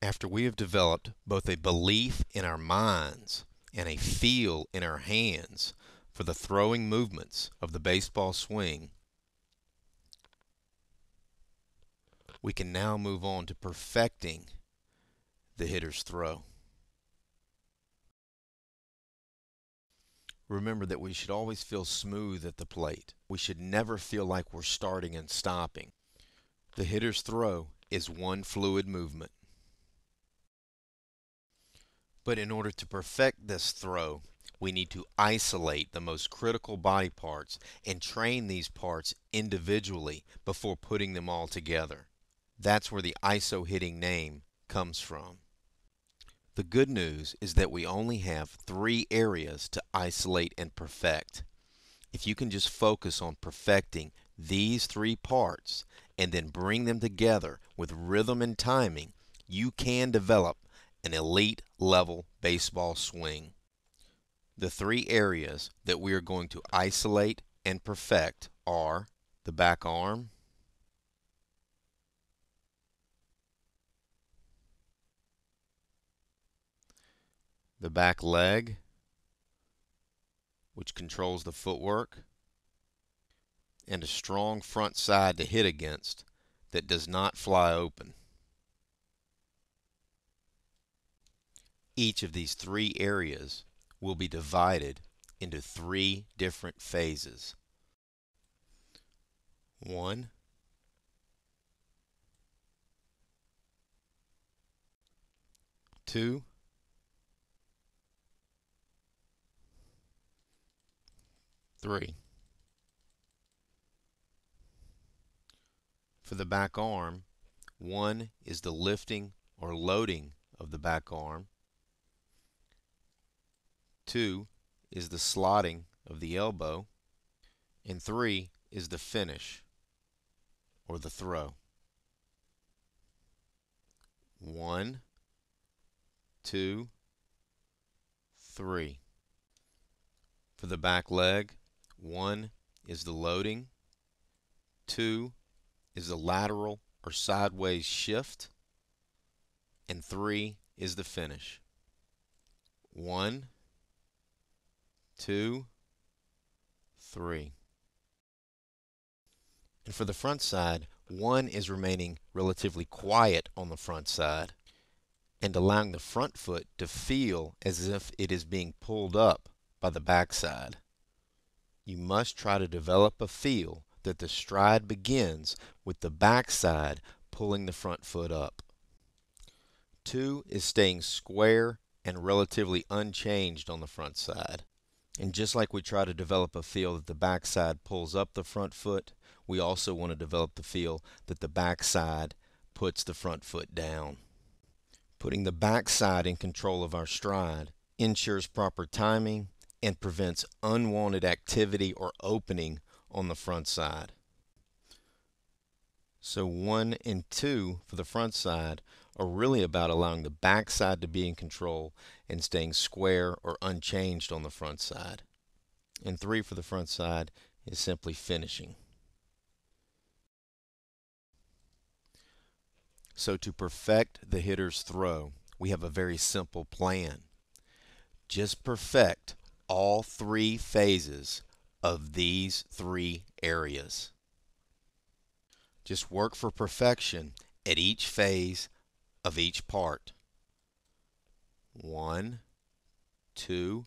After we have developed both a belief in our minds and a feel in our hands for the throwing movements of the baseball swing, we can now move on to perfecting the hitter's throw. Remember that we should always feel smooth at the plate. We should never feel like we're starting and stopping. The hitter's throw is one fluid movement. But in order to perfect this throw, we need to isolate the most critical body parts and train these parts individually before putting them all together. That's where the IsoHitting name comes from. The good news is that we only have 3 areas to isolate and perfect. If you can just focus on perfecting these 3 parts and then bring them together with rhythm and timing, you can develop an elite level baseball swing. The 3 areas that we are going to isolate and perfect are the back arm, the back leg, which controls the footwork, and a strong front side to hit against that does not fly open. Each of these 3 areas will be divided into 3 different phases. 1, 2, 3. For the back arm, 1 is the lifting or loading of the back arm. 2 is the slotting of the elbow. And 3 is the finish or the throw. 1, 2, 3. For the back leg, 1 is the loading, 2 is the lateral or sideways shift, and 3 is the finish. 1, 2, 3. And for the front side, 1 is remaining relatively quiet on the front side and allowing the front foot to feel as if it is being pulled up by the backside. You must try to develop a feel that the stride begins with the backside pulling the front foot up. 2 is staying square and relatively unchanged on the front side. And just like we try to develop a feel that the backside pulls up the front foot, we also want to develop the feel that the backside puts the front foot down. Putting the backside in control of our stride ensures proper timing and prevents unwanted activity or opening on the front side. So 1 and 2 for the front side are really about allowing the backside to be in control and staying square or unchanged on the front side. And 3 for the front side is simply finishing. So to perfect the hitter's throw, we have a very simple plan. Just perfect all 3 phases of these 3 areas. Just work for perfection at each phase of each part. 1, 2,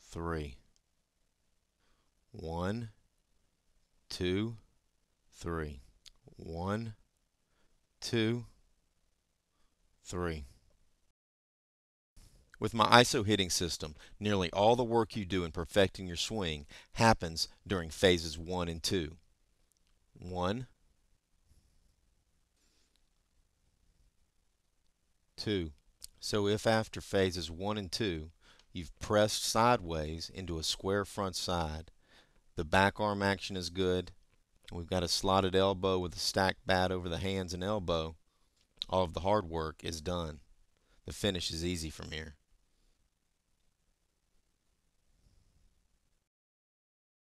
3. 1, 2, 3. 1, 2, 3. With my IsoHitting system, nearly all the work you do in perfecting your swing happens during phases 1 and 2. 1, 2. So if after phases 1 and 2 you've pressed sideways into a square front side, the back arm action is good, we've got a slotted elbow with a stacked bat over the hands and elbow, all of the hard work is done. The finish is easy from here.